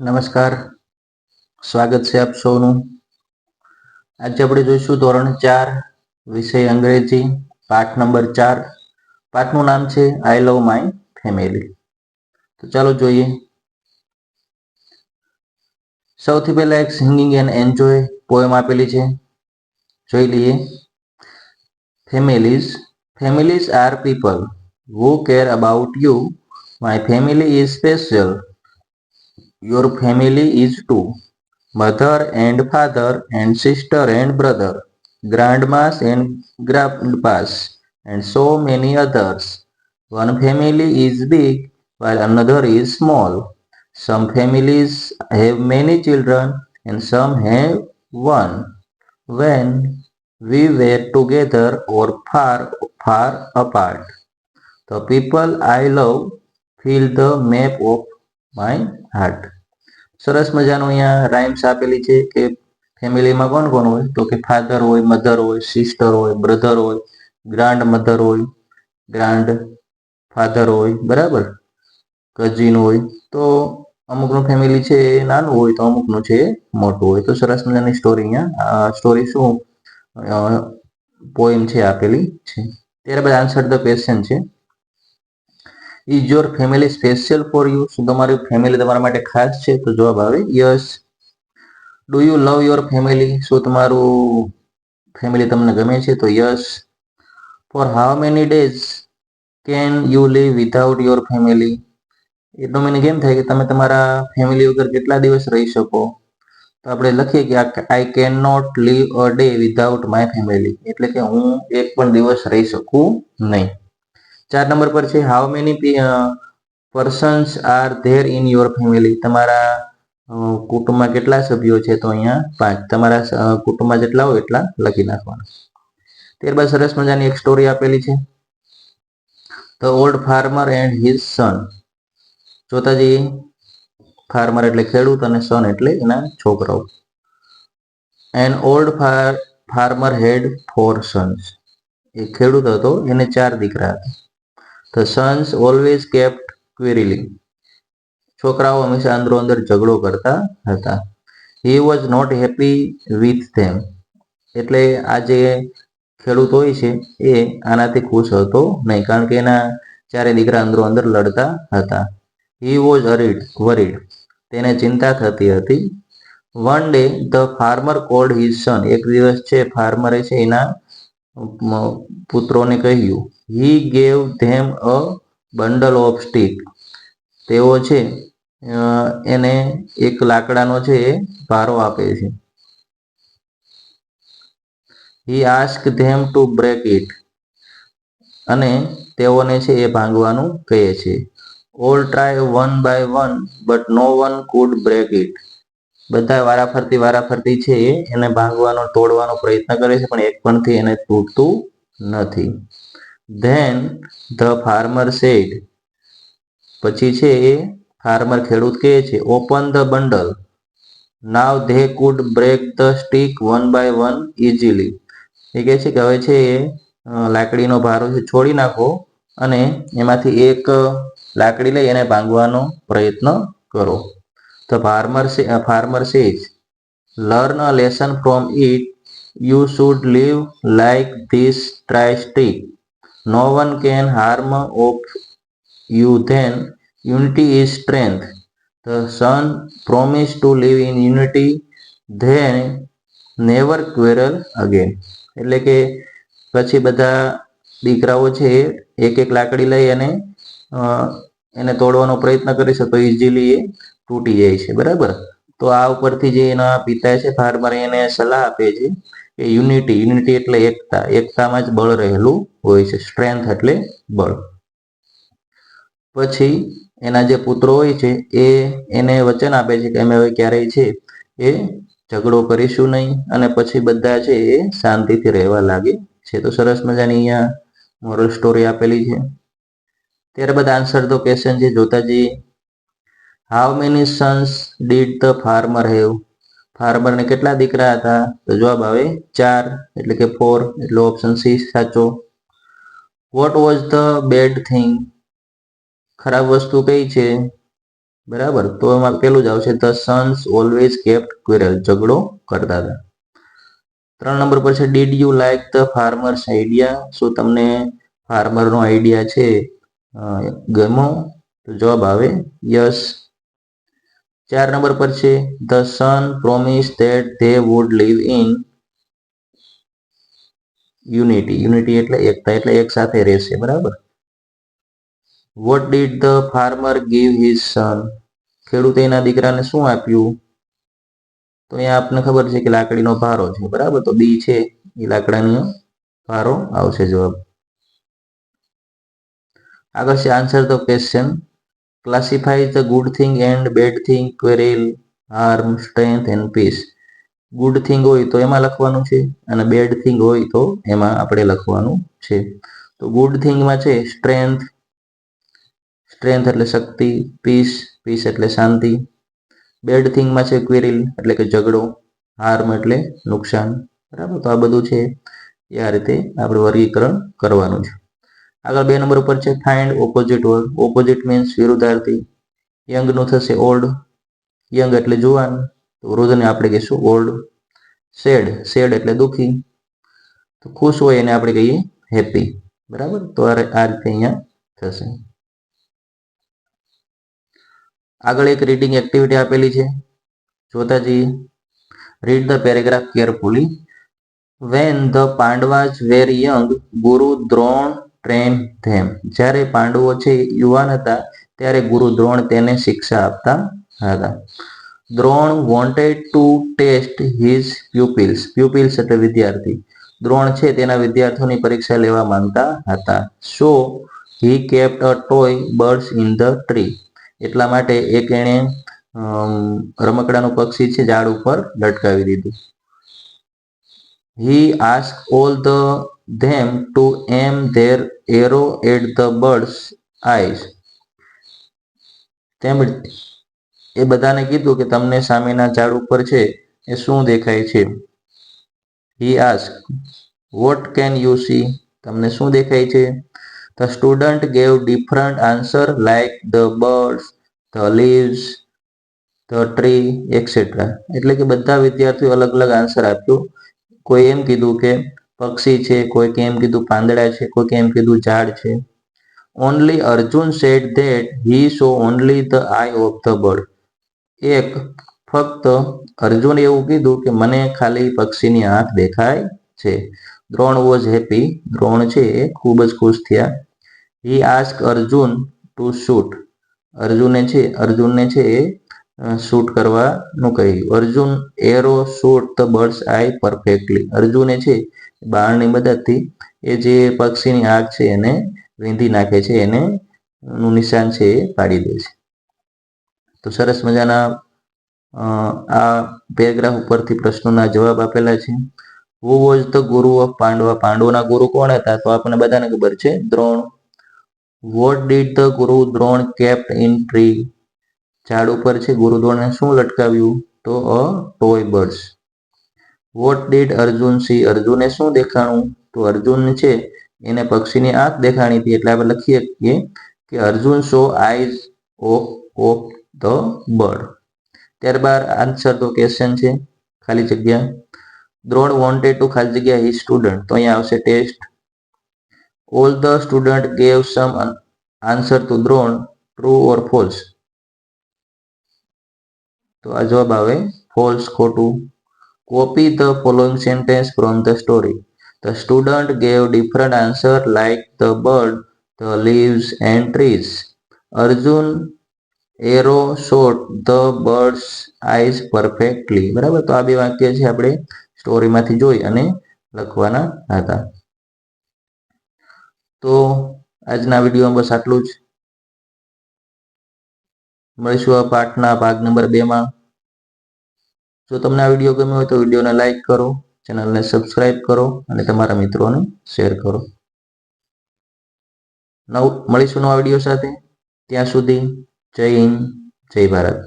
નમસ્કાર, સ્વાગત છે આપ સૌનું. આજે આપણે જોઈશું ધોરણ 4 વિષય અંગ્રેજી પાઠ નંબર 4. પાઠનું નામ છે આઈ લવ માય ફેમિલી. તો ચાલો જોઈએ. સૌથી પહેલા એક સિંગિંગ એન્ડ એન્જોય પોએમ આપેલી છે, જોઈ લઈએ. Families R people who care about you. My family is special. Your family is too. Mother and father and sister and brother, grandmas and grandpas, and so many others. One family is big while another is small. Some families have many children and some have one. When we were together or far apart, the people I love fill the map of my heart. સરસ મજાનું અહીંયા rhymes આપેલી છે કે ફેમિલીમાં કોણ કોણ હોય, તો કે ફાધર હોય, મધર હોય, સિસ્ટર હોય, બ્રધર હોય, ગ્રાન્ડ મધર હોય, ગ્રાન્ડ ફાધર હોય, બરાબર, કઝિન હોય. તો અમુકનું ફેમિલી છે એ નાનું હોય તો અમુકનું છે એ મોટું હોય. તો સરસ મજાની સ્ટોરી અહીંયા સ્ટોરી શું પોએમ છે આપેલી છે. ત્યારબાદ આન્સર ધ ક્વેશ્ચન છે, is your family special for you. શું તમારી ફેમિલી તમારા માટે ખાસ છે? તો જવાબ આવે yes. Do you love your family. શું તમારું ફેમિલી તમને ગમે છે? તો yes. For how many days can you live without your family. એટલો મિનિંગ એમ થાય કે તમે તમારા ફેમિલી વગર કેટલા દિવસ રહી શકો? તો આપણે લખીએ કે I can not live a day without my family. એટલે કે હું એક પણ દિવસ રહી શકું નહીં. 4 નંબર પર છે, how many persons are there in your family. તમારા કુટુંબમાં કેટલા સભ્યો છે? તો અહીંયા 5. તમારા કુટુંબમાં જેટલા હોય એટલા લખી નાખવાના. ત્યારબાદ સરસ મજાની એક સ્ટોરી આપેલી છે, the old farmer and his son. જોતાજી ફાર્મર એટલે ખેડૂત અને સન એટલે એના છોકરાઓ. An old farmer had 4 sons. એ ખેડૂત હતો, એને 4 દીકરા હતા. The sons always kept quarreling. છોકરાઓ હંમેશા અંદરો અંદર ઝઘડો કરતા હતા. He was not happy with them. એટલે આ જે ખેડૂત હોય છે એ આનાથી ખુશ હતો નહીં, કારણ કે એના 4 દીકરા અંદરો અંદર લડતા હતા. He was worried. તેને ચિંતા થતી હતી. One day the farmer called his son. એક દિવસ છે ફાર્મરે છે એના પુત્રોને કહ્યું, he gave them a bundle of stick. તેઓ છે એને એક લાકડાનો છે એ ભારો આપે છે. He ask them to break it. અને તેઓને છે એ ભાંગવાનું કહે છે. All try one by one but no one could break it. બધા વારાફરતી છે એને ભાંગવાનો તોડવાનો પ્રયત્ન કરે છે, પણ એક પણથી એને તૂટતું નથી. Then the farmer said. પછી છે એ ફાર્મર ખેડૂત કહે છે, open the bundle. Now they could break the stick one by one easily. એ કહે છે કે હવે છે એ લાકડીનો ભારો છે છોડી નાખો અને એમાંથી એક લાકડી લઈ એને ભાંગવાનો પ્રયત્ન કરો. The farmer says, learn a lesson from it. You should live like this try stick. No one can harm of you then. Unity is strength. The son promise to live in unity. Then never quarrel again. એટલે કે પછી બધા દીકરાઓ છે એક એક લાકડી લઈ અને એને તોડવાનો પ્રયત્ન કરે છે તો ઇઝીલી એ તૂટી જાય છે, બરાબર. તો આ ઉપરથી જે એના પિતા છે ફાર્મર એને સલાહ આપે છે કે યુનિટી એટલે એકતા, એકતામાં જ બળ રહેલું હોય છે. સ્ટ્રેન્થ એટલે બળ. પછી એના જે પુત્રો હોય છે એ એને વચન આપે છે કે અમે હવે ક્યારેય છે એ ઝઘડો કરીશું નહીં, અને પછી બધા છે એ શાંતિથી રહેવા લાગે છે. તો સરસ મજાની અહીંયા મોરલ સ્ટોરી આપેલી છે. ત્યારબાદ આન્સર ધ ક્વેશ્ચન છે, જોતાજી how many sons did the farmer have. ફાર્મરને કેટલા દીકરા હતા? તો જવાબ આવે 4, એટલે કે 4, એટલે ઓપ્શન સી સાચો. What was the bad thing. ખરાબ વસ્તુ કઈ છે? બરાબર, તો એમાં પેલું જ આવશે ધ સન્સ ઓલવેઝ કેપ્ટ ક્વિરલ, ઝઘડો કરતા હતા. 3 નંબર પર છે did you like the farmers idea, શું તમને ફાર્મરનો આઈડિયા છે ગમો? તો જવાબ આવે યસ. 4 નંબર પર છે the son promise that they would live in unity. Unity એટલે એકતા, એટલે એક સાથે રહેશે. બરાબર. What did the farmer give his son, ખેડૂતે એના દીકરાને શું આપ્યું? તો અહીંયા આપને ખબર છે કે લાકડીનો ભારો છે. બરાબર, તો બી છે એ લાકડાનો ભારો આવશે જવાબ. આગળ છે answer the question. Classify the good thing and bad thing, quarrel, harm, strength and peace. Good thing હોય તો એમાં લખવાનું છે અને બેડ થિંગ હોય તો એમાં આપણે લખવાનું છે. તો ગુડ થિંગમાં છે સ્ટ્રેન્થ, સ્ટ્રેન્થ એટલે શક્તિ, પીસ, પીસ એટલે શાંતિ. બેડ થિંગમાં છે ક્વેરિલ એટલે કે ઝઘડો, હાર્મ એટલે નુકસાન. બરાબર, તો આ બધું છે એ આ રીતે આપણે વર્ગીકરણ કરવાનું છે. આગળ 2 નંબર ઉપર છે find opposite word. Opposite means વિરુદ્ધાર્થી. યંગનું થશે ઓલ્ડ, યંગ એટલે જુવાન, તો વૃદ્ધને આપણે કહીશું ઓલ્ડ. સેડ, સેડ એટલે દુઃખી, તો ખુશ હોય એને આપણે કહીએ હેપી. બરાબર, તો આ રીતે અહીંયા થશે. આગળ એક રીડિંગ એક્ટિવિટી આપેલી છે, જોતા જઈએ. Read the paragraph carefully. When the Pandavas were young, Guru Drona train ધેમ. જ્યારે પાંડવો છે યુવાન હતા ત્યારે ગુરુ દ્રોણ તેને શિક્ષા આપતા હતા. Drona wanted to test his pupils. Pupils એટલે વિદ્યાર્થી. દ્રોણ છે તેના વિદ્યાર્થીઓની પરીક્ષા લેવા માંગતા હતા. So he kept a toy birds in the tree. એટલા માટે એક એણે રમકડાનું પક્ષી છે ઝાડ ઉપર લટકાવી દીધું. He asked all them to aim their arrow at the bird's eyes. તેમણે એ બધાને કીધું કે તમને સામેના ઝાડ ઉપર છે એ શું દેખાય છે? He asked, what can you see? તમને શું દેખાય છે? The student gave different answer like the birds, the leaves, the tree, etc. એટલે કે બધા વિદ્યાર્થીઓ અલગ અલગ આન્સર આપ્યો. કોઈ એમ કીધું કે પક્ષી છે, કોઈ એમ કીધું પાંદડા છે, કોઈ એમ કીધું ઝાડ છે. Only Arjun said that he so only the I of the bird. ફક્ત અર્જુન એવું કીધું કે મને ખાલી પક્ષીની આંખ દેખાય છે. Drona was happy. દ્રોણ છે એ ખૂબ જ ખુશ થયા. હી આસ્ક અર્જુન ટુ શૂટ. અર્જુનને છે એ શૂટ કરવાનું કહ્યું. Arjun arrow shoot the birds I perfectly. અર્જુને છે બાણની મદદથી એ જે પક્ષીની આંખ છે એને વીંધી નાખે છે, એને નું નિશાન છે એ પાડી દે છે. તો સરસ મજાના આ પેરેગ્રાફ ઉપરથી પ્રશ્નોના જવાબ આપેલા છે. હુ વોઝ ધ ગુરુ ઓફ પાંડવા. પાંડવોના ગુરુ કોણ હતા? તો આપણને બધાને ખબર છે, દ્રોણ. વોટ ડીડ ધ ગુરુ દ્રોણ કેપ્ટ ઇન ટ્રી. ઝાડ ઉપર છે ગુરુ દ્રોણે શું લટકાવ્યું? તો અ toy birds. What did Arjun C. અર્જુને શું દેખાણું? તો અર્જુન છે એને પક્ષીની આંખ દેખાણી હતી, એટલે આપણે લખીએ કે અર્જુન સો આઈઝ ઓફ ધ બર્ડ. ત્યારબાદ આન્સર તો ક્વેશ્ચન છે, ખાલી જગ્યા. દ્રોણ વોન્ટેડ ટુ ખાલી જગ્યા હિઝ સ્ટુડન્ટ. તો અહીંયા આવશે test. All the student gave some answer to Drona, true or false. તો આ જવાબ આવે ફોલ્સ, ખોટું. Copy the following sentence from the story. The student gave different answer like the bird, the leaves and trees. Arjun arrow shot the bird's eyes perfectly. બરાબર, તો આ બે વાક્ય છે આપણે સ્ટોરીમાંથી જોઈ અને લખવાના હતા. તો આજના વિડીયોમાં બસ આટલું જ. મળીશું આ પાઠના ભાગ નંબર 2માં. જો તમને આ વિડીયો ગમ્યો હોય તો વિડીયોને લાઈક કરો, ચેનલને સબસ્ક્રાઇબ કરો અને તમારા મિત્રોને શેર કરો. મળીશું નવા વિડીયો સાથે. ત્યાં સુધી જય હિન્દ, જય ભારત.